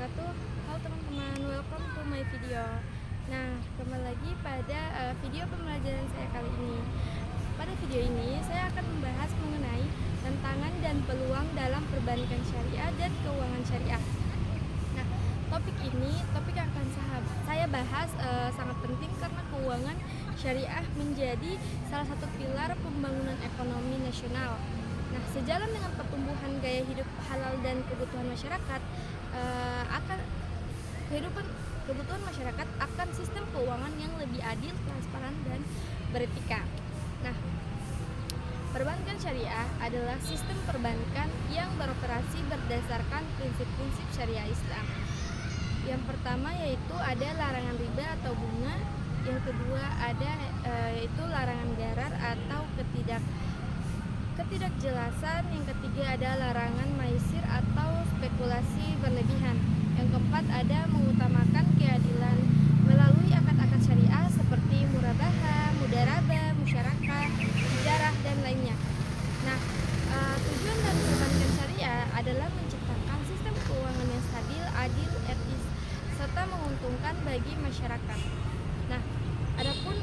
wabarakatuh. Halo teman-teman, welcome to my video. Nah, kembali lagi pada video pembelajaran saya kali ini. Pada video ini saya akan membahas mengenai tantangan dan peluang dalam perbankan syariah dan keuangan syariah. Nah, topik yang akan saya bahas sangat penting karena keuangan syariah menjadi salah satu pilar pembangunan ekonomi nasional. Nah, sejalan dengan pertumbuhan gaya hidup halal dan kebutuhan masyarakat, kebutuhan masyarakat akan sistem keuangan yang lebih adil, transparan, dan beretika. Nah, perbankan syariah adalah sistem perbankan yang beroperasi berdasarkan prinsip-prinsip syariah Islam. Yang pertama yaitu ada larangan riba atau bunga, yang kedua ada yaitu larangan gharar atau ketidakjelasan, yang ketiga ada larangan maisir atau spekulasi berlebihan, yang keempat ada mengutamakan keadilan melalui akad-akad syariah seperti murabahah, mudarabah, musyarakah, ijarah, dan lainnya. Nah, tujuan dari perbankan syariah adalah menciptakan sistem keuangan yang stabil, adil, etis, serta menguntungkan bagi masyarakat. Nah, adapun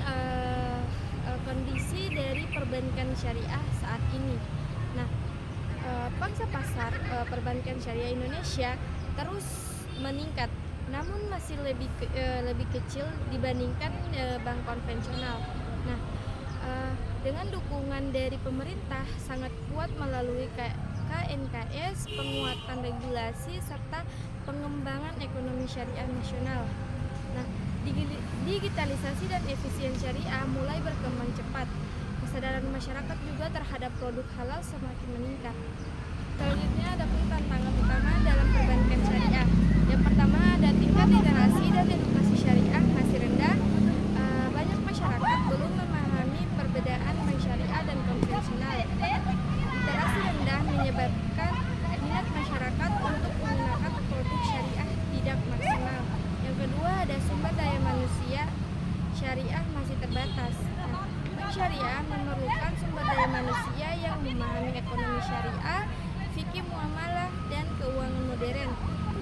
kondisi dari perbankan syariah saat ini. Nah, pangsa pasar perbankan syariah Indonesia terus meningkat, namun masih lebih kecil dibandingkan bank konvensional. Nah, dengan dukungan dari pemerintah sangat kuat melalui KNKS, penguatan regulasi serta pengembangan ekonomi syariah nasional. Nah, digitalisasi dan efisien syariah mulai berkembang cepat. Kesadaran masyarakat juga terhadap produk halal semakin meningkat. Selanjutnya ada tantangan utama dalam perbankan syariah. Yang pertama ada tingkat literasi dan edukasi syariah masih rendah. Banyak masyarakat belum memahami perbedaan bank syariah dan konvensional. Literasi rendah menyebabkan minat masyarakat untuk menggunakan produk syariah tidak maksimal. Yang kedua ada sumber daya manusia syariah masih terbatas. Bank syariah memerlukan sumber daya manusia yang memahami ekonomi syariah, fikih muamalah, dan keuangan modern.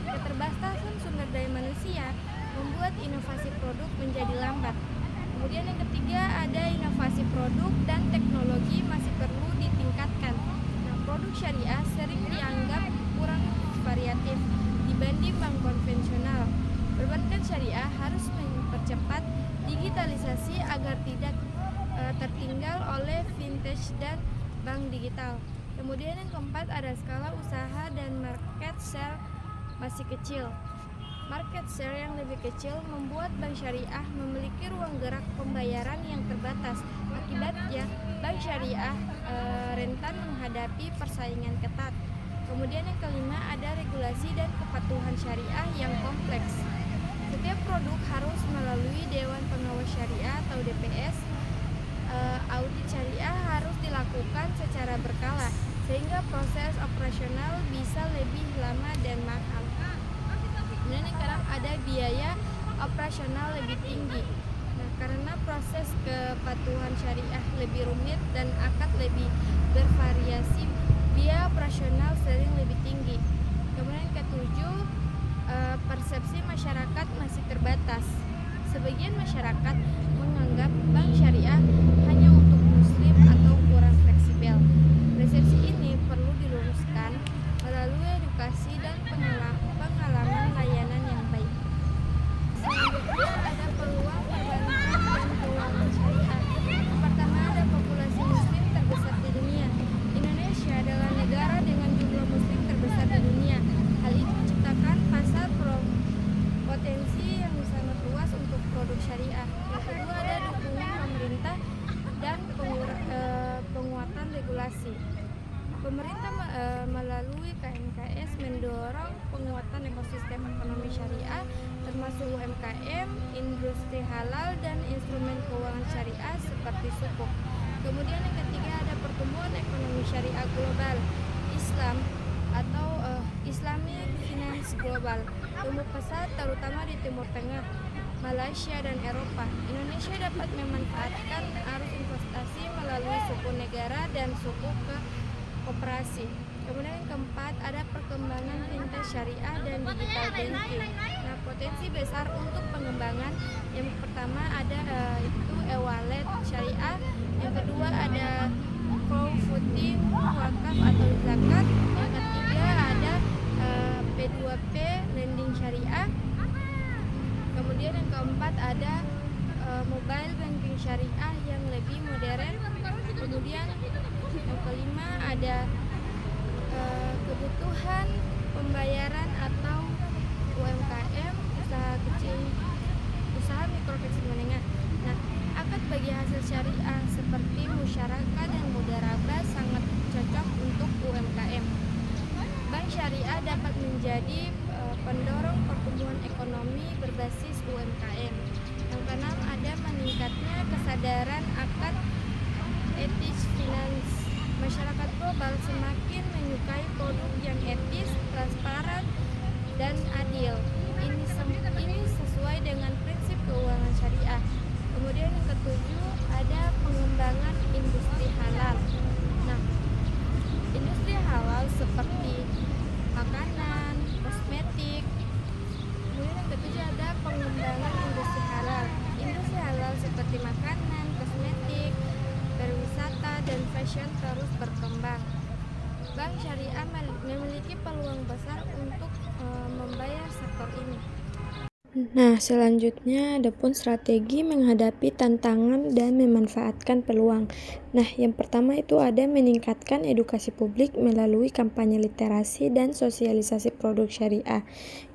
Keterbatasan sumber daya manusia membuat inovasi produk menjadi lambat. Kemudian yang ketiga ada inovasi produk dan teknologi masih perlu ditingkatkan. Nah, produk syariah sering dianggap kurang variatif dibanding bank konvensional. Perbankan syariah harus mempercepat digitalisasi agar tidak tertinggal oleh vintage dan bank digital. Kemudian yang keempat ada skala usaha dan market share masih kecil. Market share yang lebih kecil membuat bank syariah memiliki ruang gerak pembayaran yang terbatas. Akibatnya, bank syariah rentan menghadapi persaingan ketat. Kemudian yang kelima ada regulasi dan kepatuhan syariah yang kompleks. Setiap produk harus melalui Dewan Pengawas Syariah atau DPS. Audit syariah harus dilakukan secara berkala sehingga proses operasional bisa lebih lama dan mahal. Kemudian sekarang ada biaya operasional lebih tinggi. Nah, karena proses kepatuhan syariah lebih rumit dan akad lebih bervariasi, biaya operasional sering lebih tinggi. Kemudian ketujuh, persepsi masyarakat masih terbatas. Sebagian masyarakat menganggap bank syariah hanya untuk muslim atau kurang fleksibel. Persepsi ini perlu diluruskan melalui edukasi dan pengalaman layanan yang baik. Selanjutnya ada peluang perbankan dan keuangan syariah. Yang pertama ada populasi muslim terbesar di dunia. Indonesia adalah negara dengan jumlah muslim terbesar di dunia. Hal ini menciptakan pasar potensi yang sangat luas untuk produk syariah. Yang kedua ada dukungan pemerintah dan penguatan regulasi. Pemerintah melalui KNKS mendorong penguatan ekosistem ekonomi syariah termasuk UMKM, industri halal, dan instrumen keuangan syariah seperti sukuk. Kemudian yang ketiga ada pertumbuhan ekonomi syariah global. Islam atau Islamic Finance Global tumbuh pesat terutama di Timur Tengah, Malaysia, dan Eropa. Indonesia dapat memanfaatkan arus investasi melalui suku negara dan suku ke koperasi. Kemudian yang keempat ada perkembangan fintech syariah dan digital banking. Nah, potensi besar untuk pengembangan yang pertama ada itu e-wallet syariah, yang kedua ada crowdfunding, wakaf atau zakat, yang ketiga ada P2P lending syariah, kemudian yang keempat ada mobile banking syariah yang lebih modern, kemudian yang kelima ada kebutuhan pembayaran atau UMKM, usaha kecil, usaha mikro kecil menengah. Nah, akad bagi hasil syariah seperti musyarakah dan mudharabah sangat cocok untuk UMKM. Bank syariah dapat menjadi pendorong pertumbuhan ekonomi berbasis UMKM. Yang keenam ada meningkatnya kesadaran akan etis finance. Masyarakat global semakin menyukai produk yang etis, transparan, dan adil. Ini sesuai dengan prinsip keuangan syariah. Kemudian yang ketujuh ada pengembangan industri halal. Nah, industri halal seperti makanan, kosmetik. Kemudian yang ketujuh ada pengembangan industri halal. Industri halal seperti makanan, kosmetik, pariwisata, dan fashion terus berkembang. Bank syariah memiliki peluang besar untuk membayar sektor ini. Nah, selanjutnya ada pun strategi menghadapi tantangan dan memanfaatkan peluang. Nah, yang pertama itu ada meningkatkan edukasi publik melalui kampanye literasi dan sosialisasi produk syariah.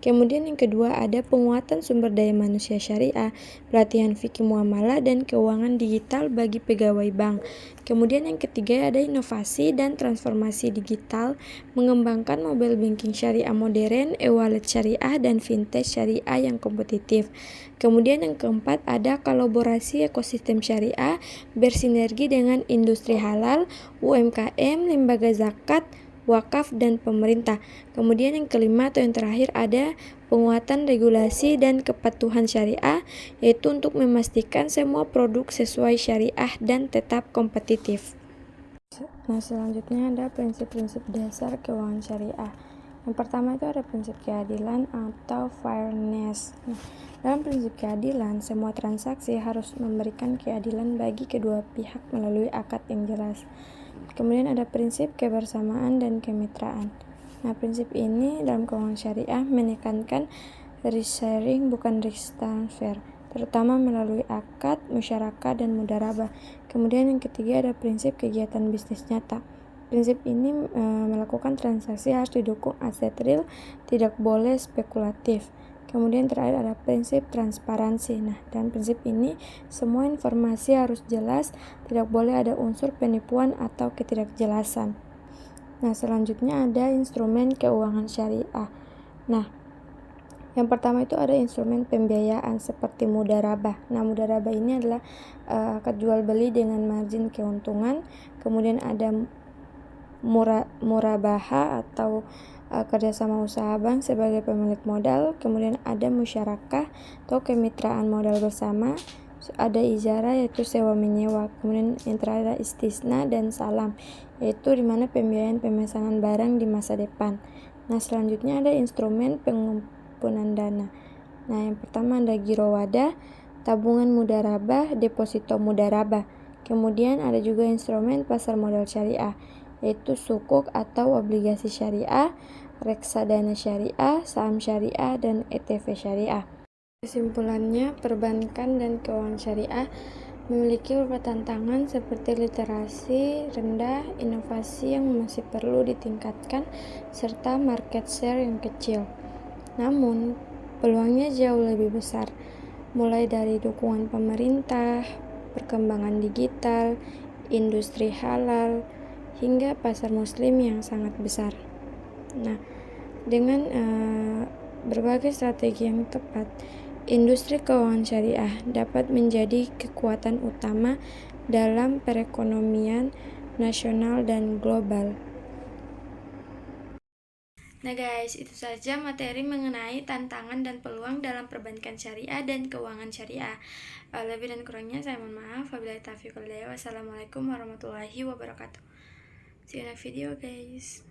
Kemudian yang kedua ada penguatan sumber daya manusia syariah, pelatihan fikih muamalah dan keuangan digital bagi pegawai bank. Kemudian yang ketiga ada inovasi dan transformasi digital, mengembangkan mobile banking syariah modern, e-wallet syariah, dan fintech syariah yang kompetitif. Kemudian yang keempat ada kolaborasi ekosistem syariah bersinergi dengan industri halal, UMKM, lembaga zakat, wakaf, dan pemerintah. Kemudian yang kelima atau yang terakhir ada penguatan regulasi dan kepatuhan syariah, yaitu untuk memastikan semua produk sesuai syariah dan tetap kompetitif. Nah, selanjutnya ada prinsip-prinsip dasar keuangan syariah. Yang pertama itu ada prinsip keadilan atau fairness. Nah, dalam prinsip keadilan, semua transaksi harus memberikan keadilan bagi kedua pihak melalui akad yang jelas. Kemudian ada prinsip kebersamaan dan kemitraan. Nah, prinsip ini dalam keuangan syariah menekankan risk sharing bukan risk transfer, terutama melalui akad, musyarakah, dan mudharabah. Kemudian yang ketiga ada prinsip kegiatan bisnis nyata. Prinsip ini melakukan transaksi harus didukung aset real, tidak boleh spekulatif. Kemudian terakhir ada prinsip transparansi. Nah, dalam prinsip ini semua informasi harus jelas, tidak boleh ada unsur penipuan atau ketidakjelasan. Nah, selanjutnya ada instrumen keuangan syariah. Nah, yang pertama itu ada instrumen pembiayaan seperti mudharabah. Nah, mudharabah ini adalah akad jual beli dengan margin keuntungan. Kemudian ada murabaha atau kerjasama usaha bank sebagai pemilik modal. Kemudian ada musyarakah atau kemitraan modal bersama. Ada ijarah yaitu sewa menyewa. Kemudian yang terakhir ada istisna dan salam, yaitu dimana pembiayaan pemesanan barang di masa depan. Nah, selanjutnya ada instrumen pengumpulan dana. Nah, yang pertama ada girowadah, tabungan mudharabah, deposito mudharabah. Kemudian ada juga instrumen pasar modal syariah, yaitu sukuk atau obligasi syariah, reksadana syariah, saham syariah, dan ETF syariah. Kesimpulannya, perbankan dan keuangan syariah memiliki beberapa tantangan seperti literasi rendah, inovasi yang masih perlu ditingkatkan, serta market share yang kecil. Namun, peluangnya jauh lebih besar, mulai dari dukungan pemerintah, perkembangan digital, industri halal, hingga pasar muslim yang sangat besar. Nah, dengan berbagai strategi yang tepat, industri keuangan syariah dapat menjadi kekuatan utama dalam perekonomian nasional dan global. Nah guys, itu saja materi mengenai tantangan dan peluang dalam perbankan syariah dan keuangan syariah. Lebih dan kurangnya saya mohon maaf. Wabillahi taufiq wal hidayah. Wassalamualaikum warahmatullahi wabarakatuh. See you next video guys.